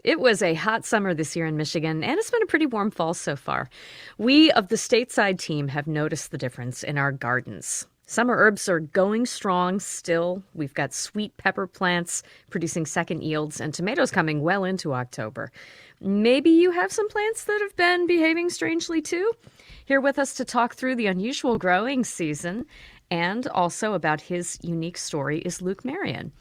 It was a hot summer this year in Michigan, and it's been a pretty warm fall so far. We of the stateside team have noticed the difference in our gardens. Summer herbs are going strong still. We've got sweet pepper plants producing second yields and tomatoes coming well into October. Maybe you have some plants that have been behaving strangely too? Here with us to talk through the unusual growing season and also about his unique story is Luke Marion.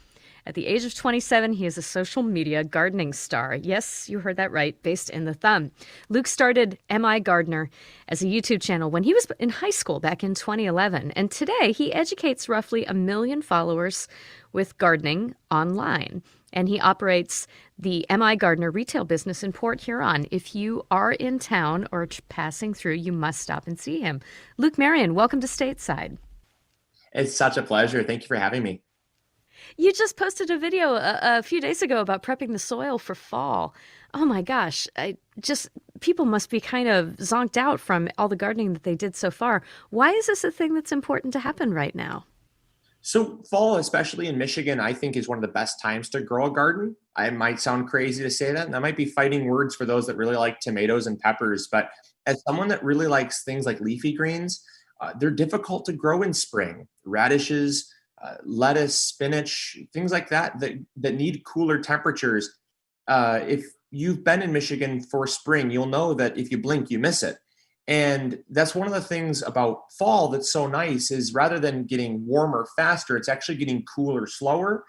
At the age of 27, he is a social media gardening star. Yes, you heard that right, based in the thumb. Luke started MIGardener as a YouTube channel when he was in high school back in 2011. And today, he educates roughly 1 million followers with gardening online. And he operates the MIGardener retail business in Port Huron. If you are in town or passing through, you must stop and see him. Luke Marion, welcome to Stateside. It's such a pleasure. Thank you for having me. You just posted a video a few days ago about prepping the soil for fall. Oh my gosh, people must be kind of zonked out from all the gardening that they did so far. Why is this a thing that's important to happen right now? So fall, especially in Michigan, I think is one of the best times to grow a garden. I might sound crazy to say that, and I might be fighting words for those that really like tomatoes and peppers. But as someone that really likes things like leafy greens, they're difficult to grow in spring. Radishes, lettuce, spinach, things like that need cooler temperatures. If you've been in Michigan for spring, you'll know that if you blink, you miss it. And that's one of the things about fall that's so nice is rather than getting warmer faster, it's actually getting cooler slower.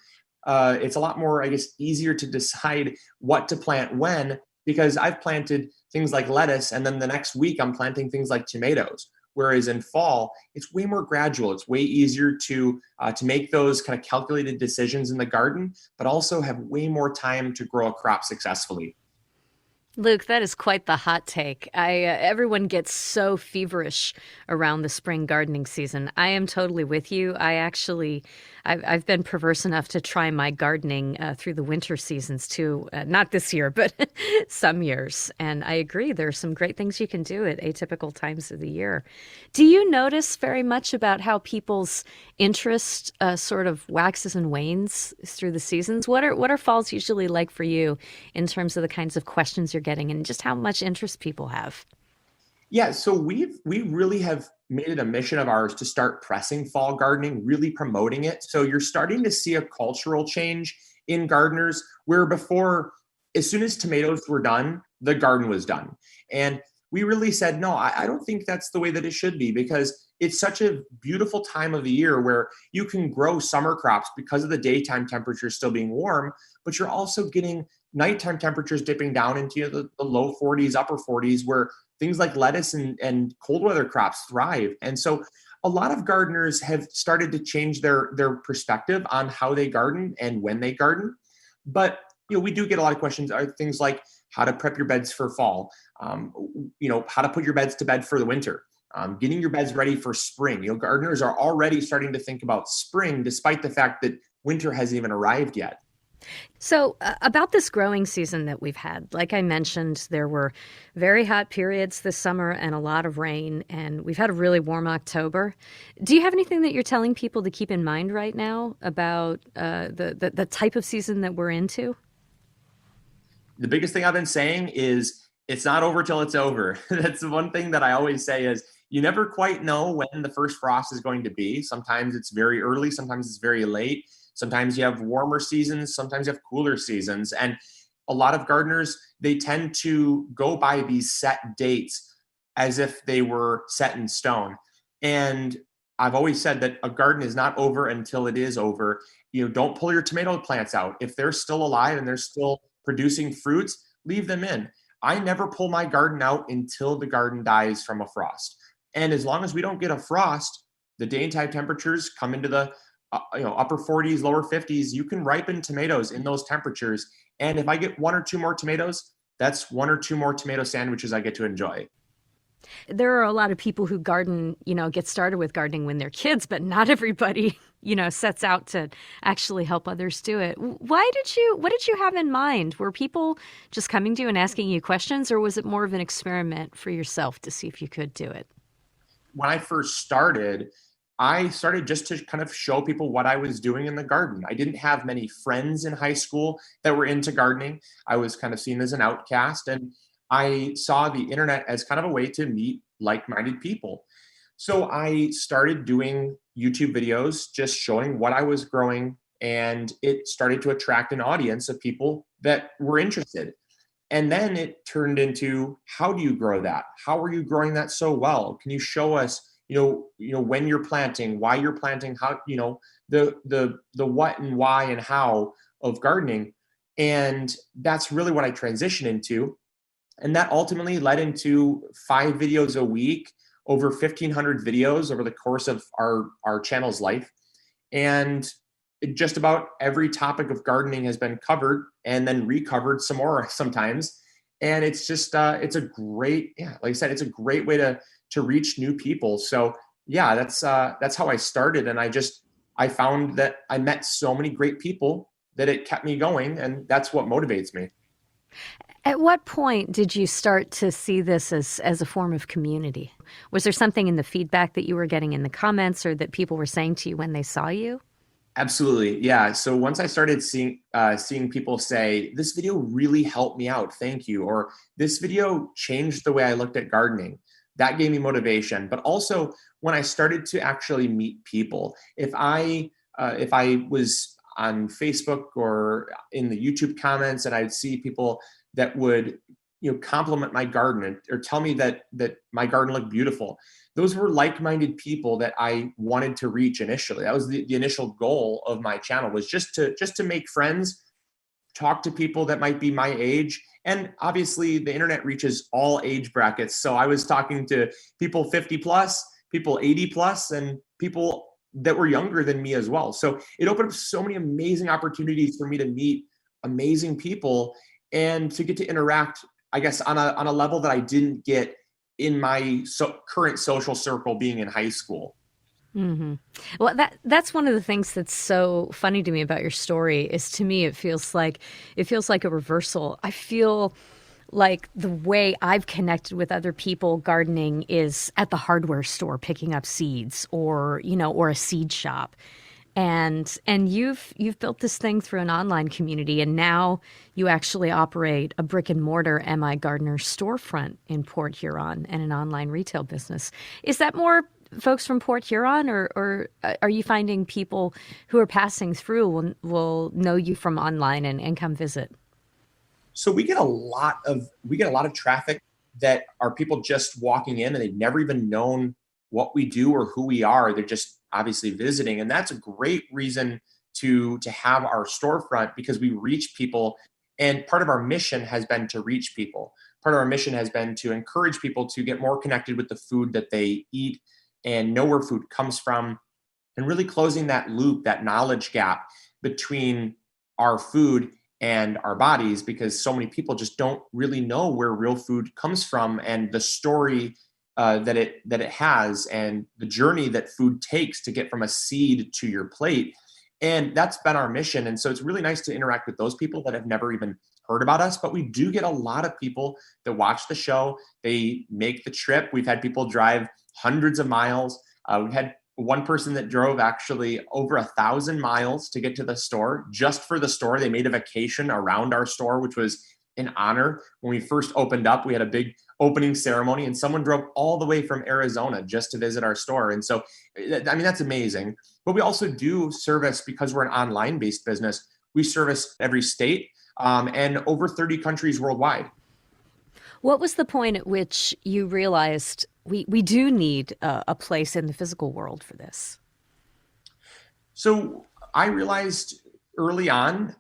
It's a lot more, I guess, easier to decide what to plant when, because I've planted things like lettuce and then the next week I'm planting things like tomatoes. Whereas in fall, it's way more gradual. It's way easier to make those kind of calculated decisions in the garden, but also have way more time to grow a crop successfully. Luke, that is quite the hot take. Everyone gets so feverish around the spring gardening season. I am totally with you. I've been perverse enough to try my gardening through the winter seasons too. Not this year, but some years. And I agree, there are some great things you can do at atypical times of the year. Do you notice very much about how people's interest sort of waxes and wanes through the seasons? What are falls usually like for you in terms of the kinds of questions you're getting and just how much interest people have? Yeah, so we really have made it a mission of ours to start pressing fall gardening, really promoting it. So you're starting to see a cultural change in gardeners where before, as soon as tomatoes were done, the garden was done. And we really said, no, I don't think that's the way that it should be, because it's such a beautiful time of the year where you can grow summer crops because of the daytime temperatures still being warm, but you're also getting nighttime temperatures dipping down into the low 40s, upper 40s, where things like lettuce and cold weather crops thrive. And so a lot of gardeners have started to change their perspective on how they garden and when they garden. But we do get a lot of questions, are things like how to prep your beds for fall, how to put your beds to bed for the winter, getting your beds ready for spring. Gardeners are already starting to think about spring, despite the fact that winter hasn't even arrived yet. So about this growing season that we've had, like I mentioned, there were very hot periods this summer and a lot of rain, and we've had a really warm October. Do you have anything that you're telling people to keep in mind right now about the type of season that we're into? The biggest thing I've been saying is it's not over till it's over. That's the one thing that I always say is you never quite know when the first frost is going to be. Sometimes it's very early, sometimes it's very late. Sometimes you have warmer seasons, sometimes you have cooler seasons. And a lot of gardeners, they tend to go by these set dates as if they were set in stone. And I've always said that a garden is not over until it is over. Don't pull your tomato plants out. If they're still alive and they're still producing fruits, leave them in. I never pull my garden out until the garden dies from a frost. And as long as we don't get a frost, the daytime temperatures come into the upper 40s, lower 50s, you can ripen tomatoes in those temperatures. And if I get one or two more tomatoes, that's one or two more tomato sandwiches I get to enjoy. There are a lot of people who garden, get started with gardening when they're kids, but not everybody, sets out to actually help others do it. What did you have in mind? Were people just coming to you and asking you questions, or was it more of an experiment for yourself to see if you could do it? When I first started, I started just to kind of show people what I was doing in the garden. I didn't have many friends in high school that were into gardening. I was kind of seen as an outcast, and I saw the internet as kind of a way to meet like-minded people. So I started doing YouTube videos just showing what I was growing, and it started to attract an audience of people that were interested. And then it turned into, how do you grow that? How are you growing that so well? Can you show us, when you're planting, why you're planting, how, the what and why and how of gardening. And that's really what I transitioned into. And that ultimately led into 5 videos a week, over 1,500 videos over the course of our channel's life. And just about every topic of gardening has been covered and then recovered some more sometimes. And it's just, it's a great, like I said, it's a great way to reach new people. So yeah, that's how I started. And I found that I met so many great people that it kept me going. And that's what motivates me. At what point did you start to see this as a form of community? Was there something in the feedback that you were getting in the comments or that people were saying to you when they saw you? Absolutely. Yeah. So once I started seeing people say, this video really helped me out, thank you, or this video changed the way I looked at gardening, that gave me motivation. But also when I started to actually meet people, if I was on Facebook or in the YouTube comments and I'd see people that would compliment my garden or tell me that my garden looked beautiful, those were like-minded people that I wanted to reach initially. That was the initial goal of my channel, was just to make friends, talk to people that might be my age. And obviously the internet reaches all age brackets. So I was talking to people 50 plus, people 80 plus, and people that were younger than me as well. So it opened up so many amazing opportunities for me to meet amazing people and to get to interact, I guess, on a level that I didn't get in my current social circle being in high school. Mm-hmm. Well, that's one of the things that's so funny to me about your story is, to me, it feels like a reversal. I feel like the way I've connected with other people gardening is at the hardware store picking up seeds, or a seed shop. And you've built this thing through an online community, and now you actually operate a brick and mortar MIGardener Storefront in Port Huron and an online retail business. Is that more folks from Port Huron, or are you finding people who are passing through will know you from online and come visit? So we get a lot of traffic that are people just walking in and they've never even known what we do or who we are. They're just obviously visiting. And that's a great reason to have our storefront, because we reach people. And part of our mission has been to reach people. Part of our mission has been to encourage people to get more connected with the food that they eat and know where food comes from, and really closing that loop, that knowledge gap between our food and our bodies, because so many people just don't really know where real food comes from and the story that it has, and the journey that food takes to get from a seed to your plate. And that's been our mission. And so it's really nice to interact with those people that have never even heard about us. But we do get a lot of people that watch the show. They make the trip. We've had people drive hundreds of miles. We've had one person that drove actually over 1,000 miles to get to the store, just for the store. They made a vacation around our store, which was an honor. When we first opened up, we had a big opening ceremony, and someone drove all the way from Arizona just to visit our store. And so, I mean, that's amazing. But we also do service, because we're an online based business, we service every state and over 30 countries worldwide. What was the point at which you realized we do need a place in the physical world for this? So I realized early on,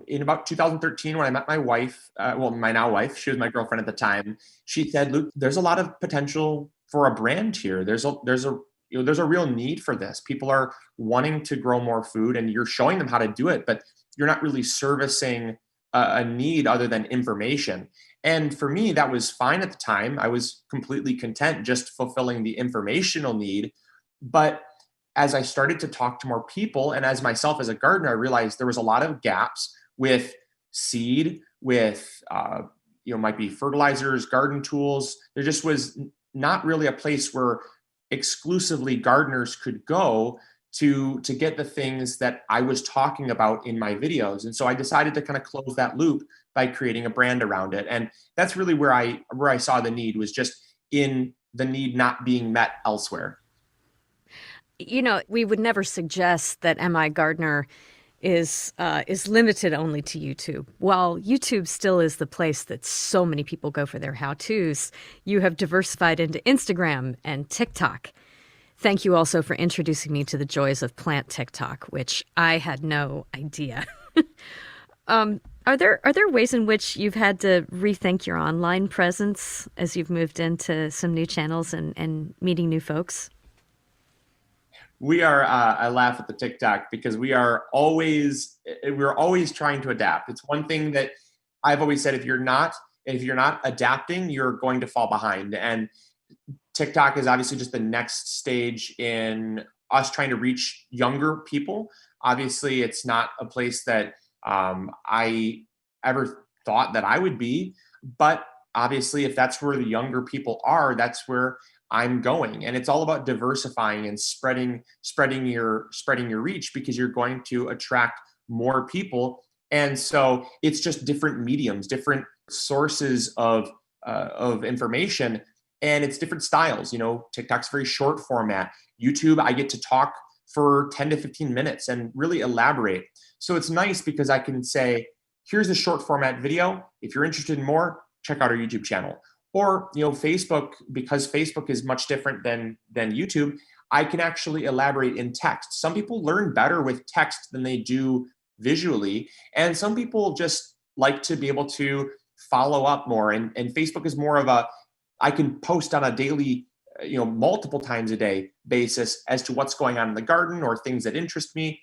in about 2013, when I met my wife, my now wife, she was my girlfriend at the time. She said, "Luke, there's a lot of potential for a brand here. There's a real need for this. People are wanting to grow more food, and you're showing them how to do it, but you're not really servicing a need other than information." And for me, that was fine at the time. I was completely content just fulfilling the informational need. But as I started to talk to more people, and as myself as a gardener, I realized there was a lot of gaps with seed, with might be fertilizers, garden tools. There just was not really a place where exclusively gardeners could go to get the things that I was talking about in my videos. And so I decided to kind of close that loop by creating a brand around it. And that's really where I saw the need, was just in the need not being met elsewhere. We would never suggest that MIGardener is limited only to YouTube. While YouTube still is the place that so many people go for their how-tos, you have diversified into Instagram and TikTok. Thank you also for introducing me to the joys of plant TikTok, which I had no idea. Are there ways in which you've had to rethink your online presence as you've moved into some new channels and meeting new folks? I laugh at the TikTok because we're always trying to adapt. It's one thing that I've always said, if you're not adapting, you're going to fall behind. And TikTok is obviously just the next stage in us trying to reach younger people. Obviously, it's not a place that I ever thought that I would be, but obviously, if that's where the younger people are, that's where I'm going. And it's all about diversifying and spreading your reach, because you're going to attract more people. And so it's just different mediums, different sources of information, and it's different styles. TikTok's very short format. YouTube, I get to talk for 10 to 15 minutes and really elaborate. So it's nice because I can say, here's a short format video. If you're interested in more, check out our YouTube channel. Or, Facebook, because Facebook is much different than YouTube, I can actually elaborate in text. Some people learn better with text than they do visually. And some people just like to be able to follow up more. And Facebook is more of I can post on a daily, multiple times a day basis as to what's going on in the garden or things that interest me.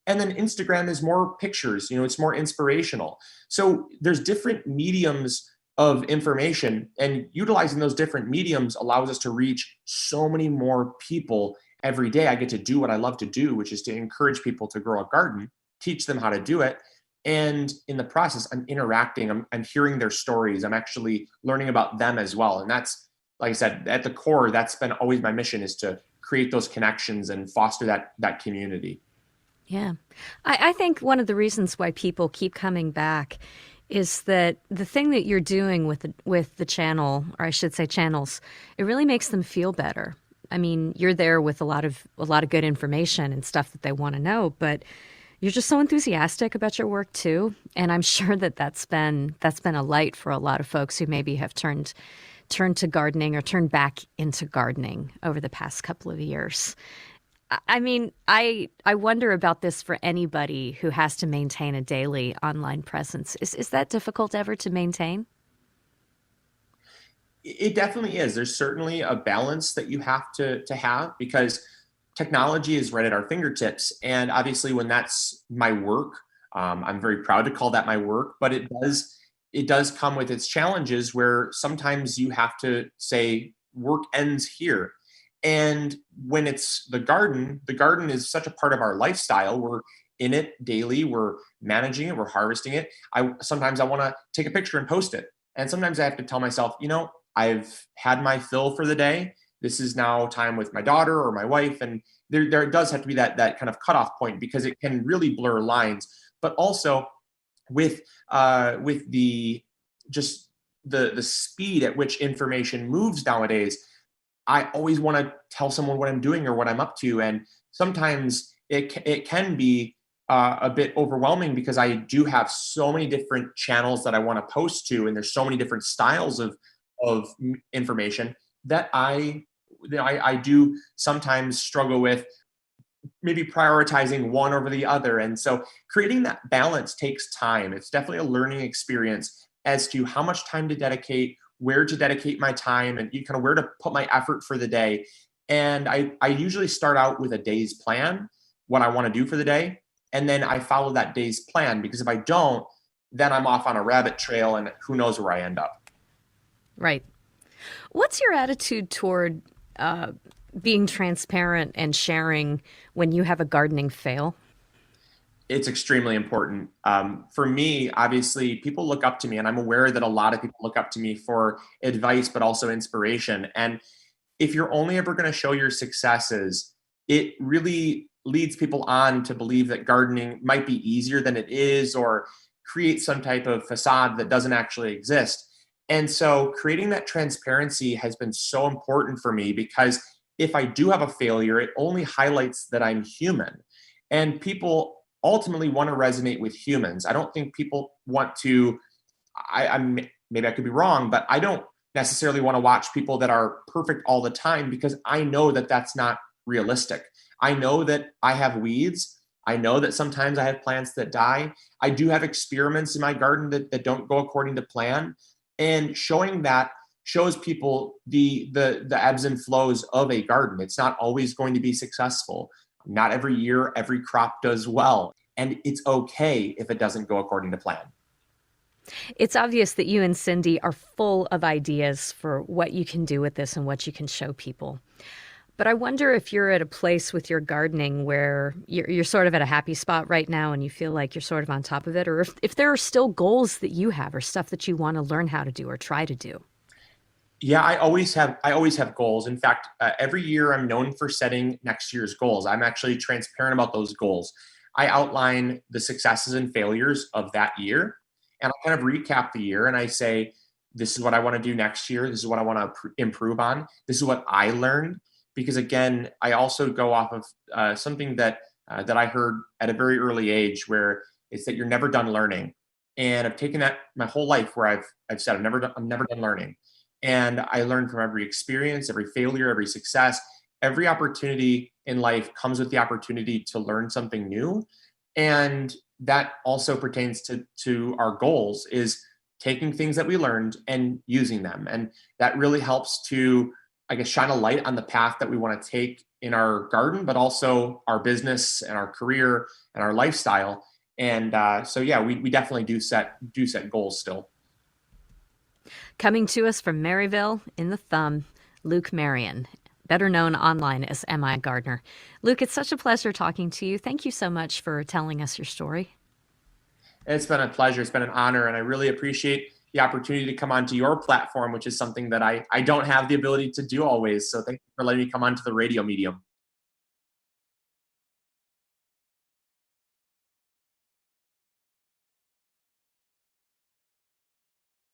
And then Instagram is more pictures, it's more inspirational. So there's different mediums of information, and utilizing those different mediums allows us to reach so many more people every day. I get to do what I love to do, which is to encourage people to grow a garden, teach them how to do it. And in the process, I'm interacting, I'm hearing their stories. I'm actually learning about them as well. And that's, like I said, at the core, that's been always my mission, is to create those connections and foster that community. Yeah. I think one of the reasons why people keep coming back is that the thing that you're doing with the channel, or I should say channels, it really makes them feel better. I mean, you're there with a lot of good information and stuff that they want to know, but you're just so enthusiastic about your work too. And I'm sure that that's been a light for a lot of folks who maybe have turned to gardening or turned back into gardening over the past couple of years. I mean, I wonder about this for anybody who has to maintain a daily online presence. Is that difficult ever to maintain? It definitely is. There's certainly a balance that you have to have, because technology is right at our fingertips. And obviously, when that's my work, I'm very proud to call that my work, but it does come with its challenges, where sometimes you have to say work ends here. And when it's the garden is such a part of our lifestyle. We're in it daily. We're managing it. We're harvesting it. Sometimes I want to take a picture and post it. And sometimes I have to tell myself, I've had my fill for the day. This is now time with my daughter or my wife. And there does have to be that kind of cutoff point, because it can really blur lines. But also with the speed at which information moves nowadays, I always want to tell someone what I'm doing or what I'm up to. And sometimes it can be a bit overwhelming, because I do have so many different channels that I want to post to, and there's so many different styles of information that I do sometimes struggle with maybe prioritizing one over the other. And so creating that balance takes time. It's definitely a learning experience as to how much time to dedicate, where to dedicate my time, and kind of where to put my effort for the day. And I usually start out with a day's plan, what I want to do for the day. And then I follow that day's plan, because if I don't, then I'm off on a rabbit trail, and who knows where I end up. Right. What's your attitude toward being transparent and sharing when you have a gardening fail? It's extremely important. For me, obviously, people look up to me, and I'm aware that a lot of people look up to me for advice, but also inspiration. And if you're only ever going to show your successes, it really leads people on to believe that gardening might be easier than it is, or create some type of facade that doesn't actually exist. And so creating that transparency has been so important for me, because if I do have a failure, it only highlights that I'm human. And people ultimately want to resonate with humans. I don't think people want to, I'm maybe I could be wrong, but I don't necessarily want to watch people that are perfect all the time, because I know that that's not realistic. I know that I have weeds. I know that sometimes I have plants that die. I do have experiments in my garden that don't go according to plan. And showing that shows people the ebbs and flows of a garden. It's not always going to be successful. Not every year, every crop does well. And it's okay if it doesn't go according to plan. It's obvious that you and Cindy are full of ideas for what you can do with this and what you can show people. But I wonder if you're at a place with your gardening where you're sort of at a happy spot right now and you feel like you're sort of on top of it, or if there are still goals that you have or stuff that you want to learn how to do or try to do. Yeah, I always have goals. In fact, every year I'm known for setting next year's goals. I'm actually transparent about those goals. I outline the successes and failures of that year, and I kind of recap the year, and I say, this is what I want to do next year. This is what I want to improve on. This is what I learned. Because again, I also go off of something that I heard at a very early age, where it's that you're never done learning. And I've taken that my whole life, where I've said I'm never done learning. And I learn from every experience, every failure, every success. Every opportunity in life comes with the opportunity to learn something new. And that also pertains to our goals, is taking things that we learned and using them. And that really helps to, I guess, shine a light on the path that we want to take in our garden, but also our business and our career and our lifestyle. And so, yeah, we definitely do set goals still. Coming to us from Maryville in the Thumb, Luke Marion, better known online as MIGardener. Luke, it's such a pleasure talking to you. Thank you so much for telling us your story. It's been a pleasure. It's been an honor. And I really appreciate the opportunity to come onto your platform, which is something that I don't have the ability to do always. So thank you for letting me come onto the radio medium.